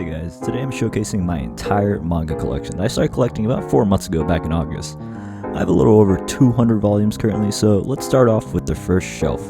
Hey guys, today I'm showcasing my entire manga collection that I started collecting about 4 months ago back in August. I have a little over 200 volumes currently, so let's start off with the first shelf.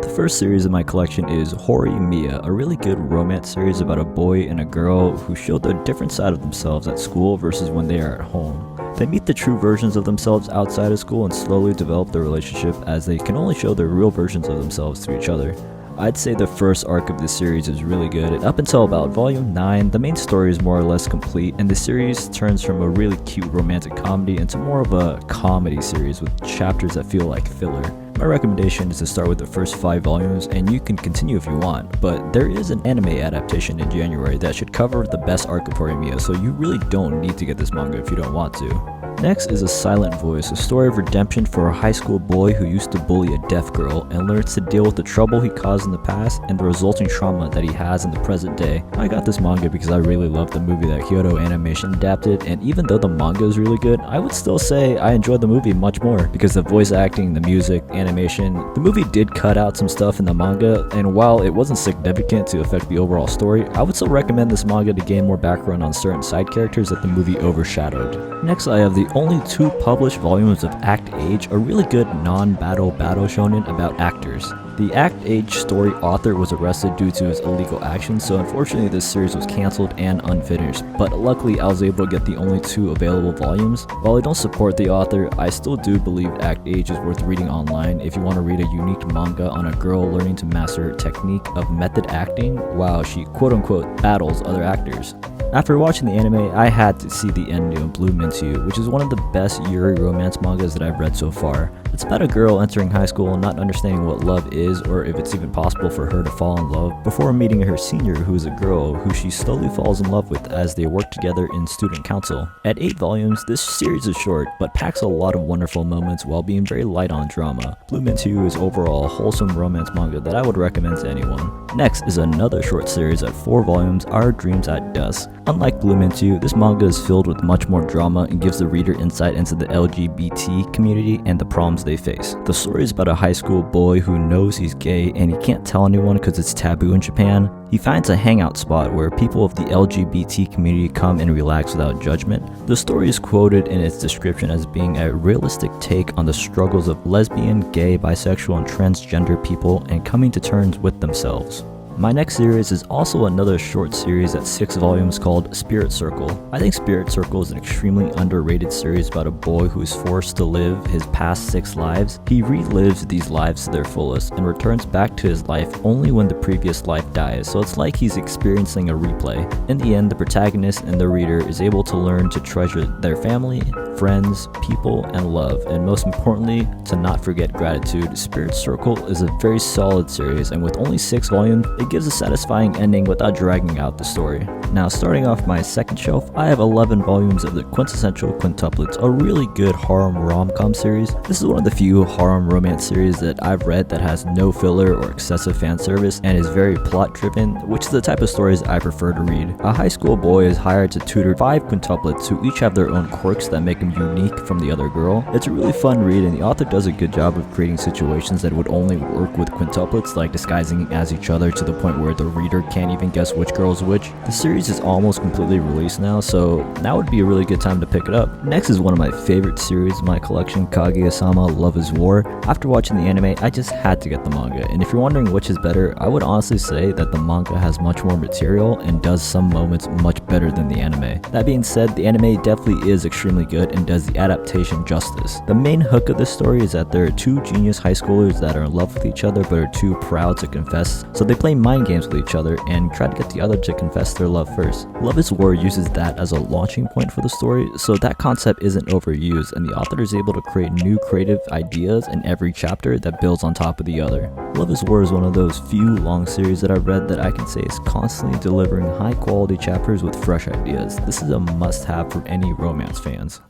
The first series in my collection is Hori Miya, a really good romance series about a boy and a girl who showed a different side of themselves at school versus when they are at home. They meet the true versions of themselves outside of school and slowly develop their relationship as they can only show their real versions of themselves to each other. I'd say the first arc of this series is really good, and up until about volume 9, the main story is more or less complete, and the series turns from a really cute romantic comedy into more of a comedy series with chapters that feel like filler. My recommendation is to start with the first 5 volumes, and you can continue if you want, but there is an anime adaptation in January that should cover the best arc of Horimiya, so you really don't need to get this manga if you don't want to. Next is A Silent Voice, a story of redemption for a high school boy who used to bully a deaf girl and learns to deal with the trouble he caused in the past and the resulting trauma that he has in the present day. I got this manga because I really loved the movie that Kyoto Animation adapted, and even though the manga is really good, I would still say I enjoyed the movie much more because the voice acting, the music, animation. The movie did cut out some stuff in the manga, and while it wasn't significant to affect the overall story, I would still recommend this manga to gain more background on certain side characters that the movie overshadowed. Next, I have the only 2 published volumes of Act Age, a really good non-battle shonen about actors. The Act Age story author was arrested due to his illegal actions, so unfortunately this series was cancelled and unfinished, but luckily I was able to get the only 2 available volumes. While I don't support the author, I still do believe Act Age is worth reading online if you want to read a unique manga on a girl learning to master her technique of method acting while she quote-unquote battles other actors. After watching the anime, I had to see the ending of Bloom Into You, which is one of the best Yuri romance mangas that I've read so far. It's about a girl entering high school and not understanding what love is or if it's even possible for her to fall in love before meeting her senior, who is a girl who she slowly falls in love with as they work together in student council. At 8 volumes, this series is short but packs a lot of wonderful moments while being very light on drama. Bloom Into You is overall a wholesome romance manga that I would recommend to anyone. Next is another short series at 4 volumes, Our Dreams at Dusk. Unlike Bloom Into You, this manga is filled with much more drama and gives the reader insight into the LGBT community and the problems they face. The story is about a high school boy who knows he's gay and he can't tell anyone because it's taboo in Japan. He finds a hangout spot where people of the LGBT community come and relax without judgment. The story is quoted in its description as being a realistic take on the struggles of lesbian, gay, bisexual, and transgender people and coming to terms with themselves. My next series is also another short series at 6 volumes called Spirit Circle. I think Spirit Circle is an extremely underrated series about a boy who is forced to live his past 6 lives. He relives these lives to their fullest and returns back to his life only when the previous life dies, so it's like he's experiencing a replay. In the end, the protagonist and the reader is able to learn to treasure their family, friends, people, and love, and most importantly, to not forget gratitude. Spirit Circle is a very solid series, and with only 6 volumes, it gives a satisfying ending without dragging out the story. Now, starting off my second shelf, I have 11 volumes of the Quintessential Quintuplets, a really good harem rom-com series. This is one of the few harem romance series that I've read that has no filler or excessive fan service and is very plot-driven, which is the type of stories I prefer to read. A high school boy is hired to tutor 5 quintuplets who each have their own quirks that make them unique from the other girl. It's a really fun read, and the author does a good job of creating situations that would only work with quintuplets, like disguising as each other to the point where the reader can't even guess which girl is which. The series is almost completely released now, so now would be a really good time to pick it up. Next is one of my favorite series in my collection, Kaguya-sama Love is War. After watching the anime, I just had to get the manga, and if you're wondering which is better, I would honestly say that the manga has much more material and does some moments much better than the anime. That being said, the anime definitely is extremely good and does the adaptation justice. The main hook of this story is that there are 2 genius high schoolers that are in love with each other but are too proud to confess, so they play mind games with each other and try to get the other to confess their love first. Love is War uses that as a launching point for the story, so that concept isn't overused, and the author is able to create new creative ideas in every chapter that builds on top of the other. Love is War is one of those few long series that I've read that I can say is constantly delivering high quality chapters with fresh ideas. This is a must-have for any romance fans.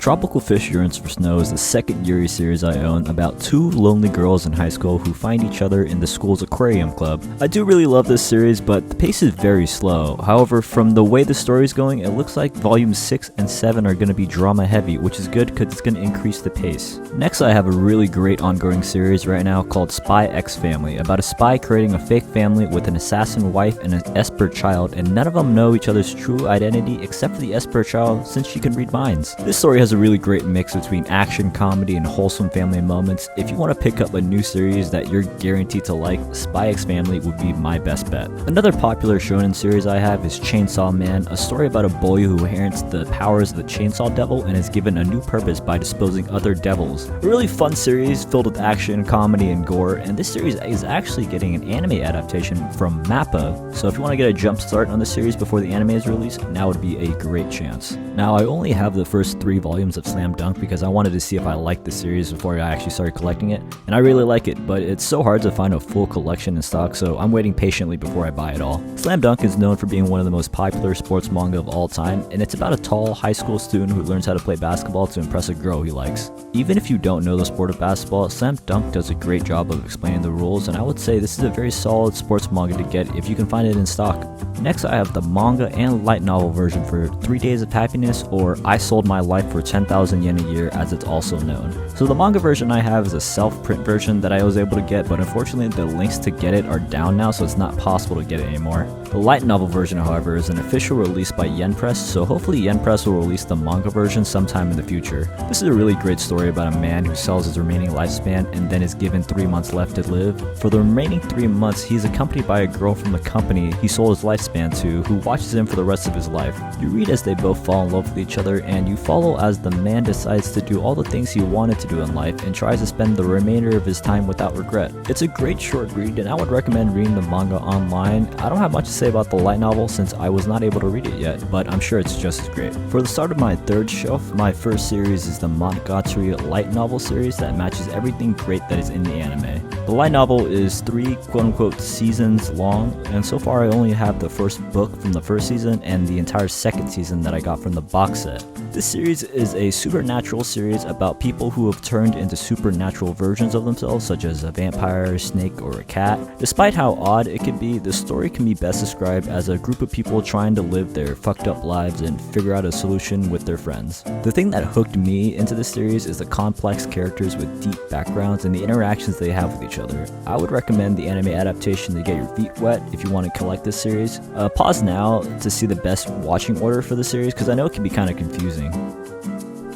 Tropical Fish Yearns for Snow is the second Yuri series I own about two lonely girls in high school who find each other in the school's aquarium club. I do really love this series, but the pace is very slow. However, from the way the story is going, it looks like volumes 6 and 7 are going to be drama heavy, which is good because it's going to increase the pace. Next, I have a really great ongoing series right now called Spy X Family, about a spy creating a fake family with an assassin wife and an Esper child, and none of them know each other's true identity except for the Esper child since she can read minds. This story has a really great mix between action, comedy, and wholesome family moments. If you want to pick up a new series that you're guaranteed to like, Spy X Family would be my best bet. Another popular shonen series I have is Chainsaw Man, a story about a boy who inherits the powers of the Chainsaw Devil and is given a new purpose by disposing other devils. A really fun series filled with action, comedy, and gore, and this series is actually getting an anime adaptation from MAPPA, so if you want to get a jump start on the series before the anime is released, now would be a great chance. Now, I only have the first 3 volumes of Slam Dunk because I wanted to see if I liked the series before I actually started collecting it, and I really like it, but it's so hard to find a full collection in stock, so I'm waiting patiently before I buy it all. Slam Dunk is known for being one of the most popular sports manga of all time, and it's about a tall, high school student who learns how to play basketball to impress a girl he likes. Even if you don't know the sport of basketball, Slam Dunk does a great job of explaining the rules, and I would say this is a very solid sports manga to get if you can find it in stock. Next, I have the manga and light novel version for 3 Days of Happiness, or I Sold My Life for 10,000 yen a year as it's also known. So the manga version I have is a self-print version that I was able to get, but unfortunately the links to get it are down now, so it's not possible to get it anymore. The light novel version, however, is an official release by Yen Press, so hopefully Yen Press will release the manga version sometime in the future. This is a really great story about a man who sells his remaining lifespan and then is given 3 months left to live. For the remaining 3 months, he's accompanied by a girl from the company he sold his lifespan to, who watches him for the rest of his life. You read as they both fall in love with each other, and you follow as the man decides to do all the things he wanted to do in life and tries to spend the remainder of his time without regret. It's a great short read, and I would recommend reading the manga online. I don't have much to say about the light novel since I was not able to read it yet, but I'm sure it's just as great. For the start of my third shelf, my first series is the Monogatari light novel series that matches everything great that is in the anime. The light novel is 3 quote-unquote seasons long, and so far I only have the first book from the first season and the entire second season that I got from the box set. This series is a supernatural series about people who have turned into supernatural versions of themselves, such as a vampire, snake, or a cat. Despite how odd it can be, the story can be best described as a group of people trying to live their fucked up lives and figure out a solution with their friends. The thing that hooked me into this series is the complex characters with deep backgrounds and the interactions they have with each other. I would recommend the anime adaptation to get your feet wet if you want to collect this series. Pause now to see the best watching order for the series because I know it can be kind of confusing.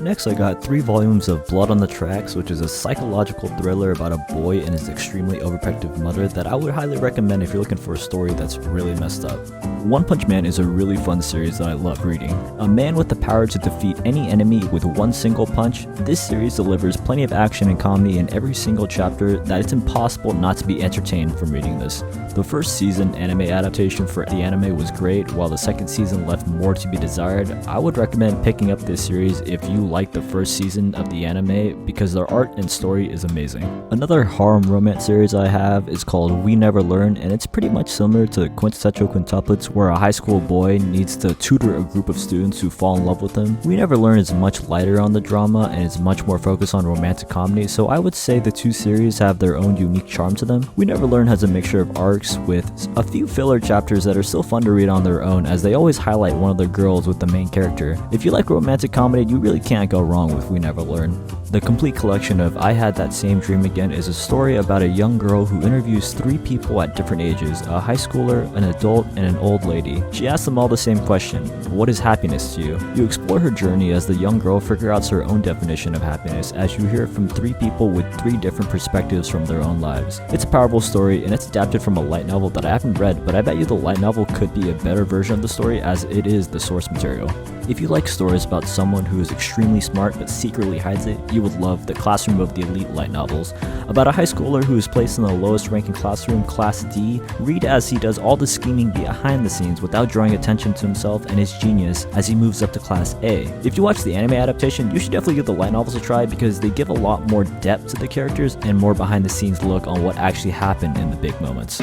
Next, I got 3 volumes of Blood on the Tracks, which is a psychological thriller about a boy and his extremely overprotective mother that I would highly recommend if you're looking for a story that's really messed up. One Punch Man is a really fun series that I love reading. A man with the power to defeat any enemy with one single punch, this series delivers plenty of action and comedy in every single chapter that it's impossible not to be entertained from reading this. The first season anime adaptation for the anime was great, while the second season left more to be desired. I would recommend picking up this series if you like the first season of the anime because their art and story is amazing. Another harem romance series I have is called We Never Learn, and it's pretty much similar to Quintessential Quintuplets, where a high school boy needs to tutor a group of students who fall in love with him. We Never Learn is much lighter on the drama and is much more focused on romantic comedy, so I would say the two series have their own unique charm to them. We Never Learn has a mixture of arcs with a few filler chapters that are still fun to read on their own, as they always highlight one of the girls with the main character. If you like romantic comedy, you really can't go wrong with We Never Learn. The complete collection of I Had That Same Dream Again is a story about a young girl who interviews 3 people at different ages, a high schooler, an adult, and an old lady. She asks them all the same question: what is happiness to you? You explore her journey as the young girl figures out her own definition of happiness, as you hear from 3 people with 3 different perspectives from their own lives. It's a powerful story, and it's adapted from a light novel that I haven't read, but I bet you the light novel could be a better version of the story as it is the source material. If you like stories about someone who is extremely smart but secretly hides it, you would love The Classroom of the Elite light novels. About a high schooler who is placed in the lowest ranking classroom, Class D, read as he does all the scheming behind the scenes without drawing attention to himself and his genius as he moves up to Class A. If you watch the anime adaptation, you should definitely give the light novels a try because they give a lot more depth to the characters and more behind the scenes look on what actually happened in the big moments.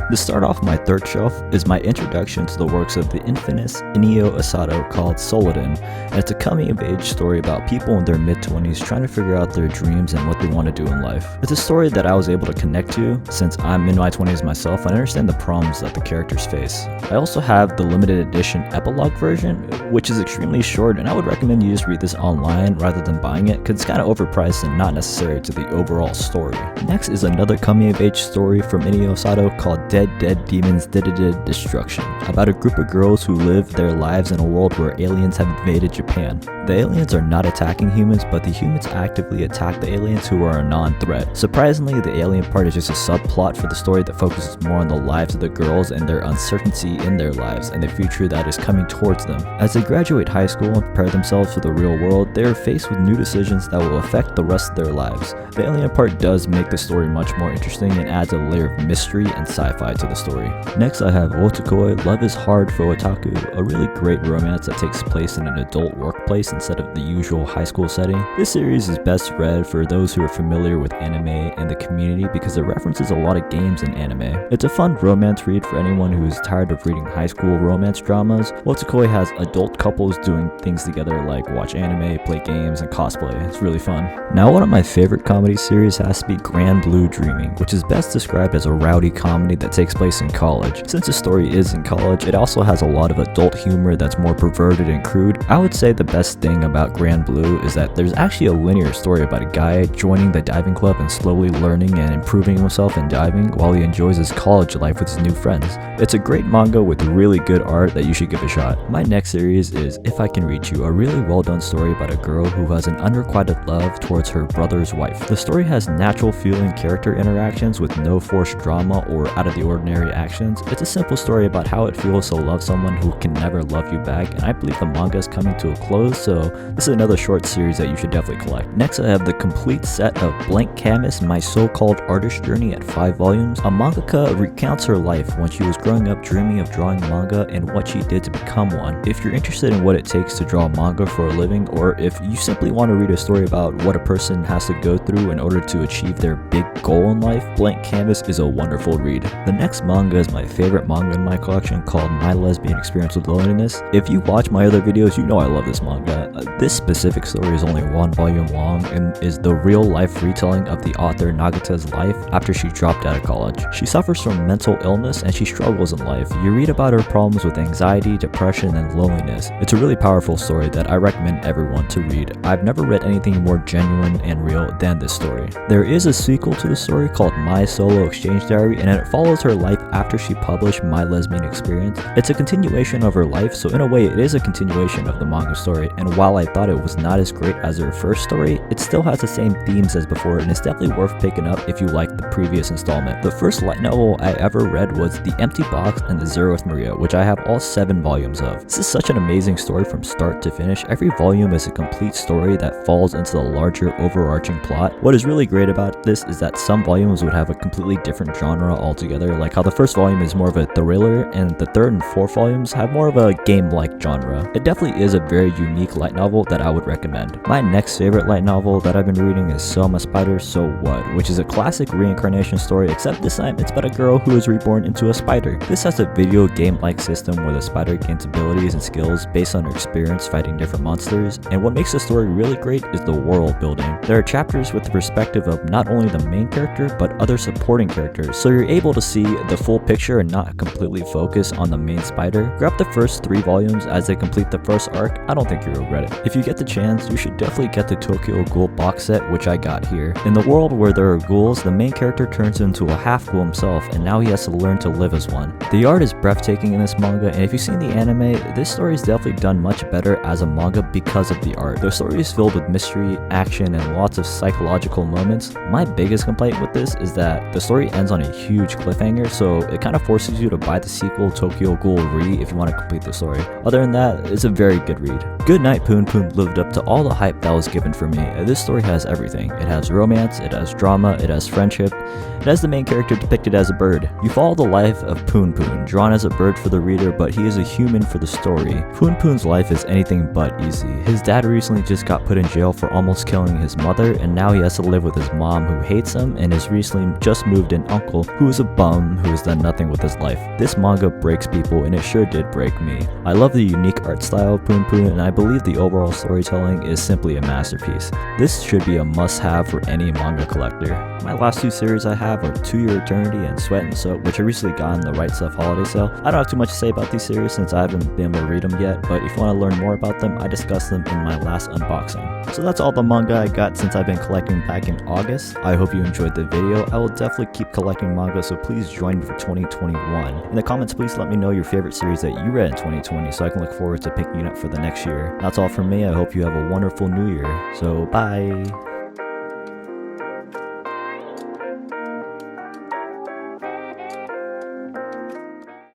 To start off my third shelf is my introduction to the works of the infamous Inio Asado called Soladin, and it's a coming-of-age story about people in their mid-20s trying to figure out their dreams and what they want to do in life. It's a story that I was able to connect to since I'm in my 20s myself and I understand the problems that the characters face. I also have the limited edition epilogue version, which is extremely short, and I would recommend you just read this online rather than buying it because it's kind of overpriced and not necessary to the overall story. Next is another coming-of-age story from Inio Asado called Dead Demons Destruction, about a group of girls who live their lives in a world where aliens have invaded Japan. The aliens are not attacking humans, but the humans actively attack the aliens who are a non-threat. Surprisingly, the alien part is just a subplot for the story that focuses more on the lives of the girls and their uncertainty in their lives and the future that is coming towards them. As they graduate high school and prepare themselves for the real world, they are faced with new decisions that will affect the rest of their lives. The alien part does make the story much more interesting and adds a layer of mystery and sci-fi to the story. Next I have Otakoi, Love is Hard for Otaku, a really great romance that takes place in an adult workplace instead of the usual high school setting. This series is best read for those who are familiar with anime and the community because it references a lot of games in anime. It's a fun romance read for anyone who is tired of reading high school romance dramas. Otakoi has adult couples doing things together like watch anime, play games, and cosplay. It's really fun. Now one of my favorite comedy series has to be Grand Blue Dreaming, which is best described as a rowdy comedy that takes place in college. Since the story is in college, it also has a lot of adult humor that's more perverted and crude. I would say the best thing about Grand Blue is that there's actually a linear story about a guy joining the diving club and slowly learning and improving himself in diving while he enjoys his college life with his new friends. It's a great manga with really good art that you should give a shot. My next series is If I Can Reach You, a really well done story about a girl who has an unrequited love towards her brother's wife. The story has natural feeling character interactions with no forced drama or out of the ordinary actions. It's a simple story about how it feels to love someone who can never love you back, and I believe the manga is coming to a close, so this is another short series that you should definitely collect. Next I have the complete set of Blank Canvas, My So-Called Artist Journey at 5 volumes. A mangaka recounts her life when she was growing up dreaming of drawing manga and what she did to become one. If you're interested in what it takes to draw manga for a living, or if you simply want to read a story about what a person has to go through in order to achieve their big goal in life, Blank Canvas is a wonderful read. The next manga is my favorite manga in my collection called My Lesbian Experience with Loneliness. If you watch my other videos, you know I love this manga. This specific story is only 1 volume long and is the real life retelling of the author Nagata's life after she dropped out of college. She suffers from mental illness and she struggles in life. You read about her problems with anxiety, depression, and loneliness. It's a really powerful story that I recommend everyone to read. I've never read anything more genuine and real than this story. There is a sequel to the story called My Solo Exchange Diary, and it follows her life after she published My Lesbian Experience. It's a continuation of her life, so in a way it is a continuation of the manga story, and while I thought it was not as great as her first story, it still has the same themes as before and it's definitely worth picking up if you like the previous installment. The first light novel I ever read was The Empty Box and The Zeroth Maria, which I have all 7 volumes of. This is such an amazing story from start to finish. Every volume is a complete story that falls into the larger overarching plot. What is really great about this is that some volumes would have a completely different genre altogether, like how the first volume is more of a thriller and the third and fourth volumes have more of a game-like genre. It definitely is a very unique light novel that I would recommend. My next favorite light novel that I've been reading is Selma Spider So What, which is a classic reincarnation story, except this time it's about a girl who is reborn into a spider. This has a video game-like system where the spider gains abilities and skills based on her experience fighting different monsters, and what makes the story really great is the world building. There are chapters with the perspective of not only the main character but other supporting characters, so you're able to see the full picture and not completely focus on the main spider. Grab the first 3 volumes as they complete the first arc. I don't think you'll regret it. If you get the chance, you should definitely get the Tokyo Ghoul box set, which I got here. In the world where there are ghouls, the main character turns into a half ghoul himself, and now he has to learn to live as one. The art is breathtaking in this manga, and if you've seen the anime, this story is definitely done much better as a manga because of the art. The story is filled with mystery, action, and lots of psychological moments. My biggest complaint with this is that the story ends on a huge cliffhanger, so it kind of forces you to buy the sequel Tokyo Ghoul Re if you want to complete the story. Other than that, it's a very good read. Good night. Night Poon Poon lived up to all the hype that was given for me. This story has everything. It has romance, it has drama, it has friendship, it has the main character depicted as a bird. You follow the life of Poon Poon, drawn as a bird for the reader, but he is a human for the story. Poon Poon's life is anything but easy. His dad recently just got put in jail for almost killing his mother, and now he has to live with his mom who hates him, and his recently just moved in uncle who is a bum who has done nothing with his life. This manga breaks people, and it sure did break me. I love the unique art style of Poon Poon, and I believe the overall storytelling is simply a masterpiece. This should be a must-have for any manga collector. My last two series I have are To Your Eternity and Sweat and Soap, which I recently got in the Right Stuff holiday sale. I don't have too much to say about these series since I haven't been able to read them yet, but if you want to learn more about them, I discussed them in my last unboxing. So that's all the manga I got since I've been collecting back in August. I hope you enjoyed the video. I will definitely keep collecting manga, so please join me for 2021. In the comments, please let me know your favorite series that you read in 2020 so I can look forward to picking it up for the next year. That's all from me. I hope you have a wonderful new year. So bye!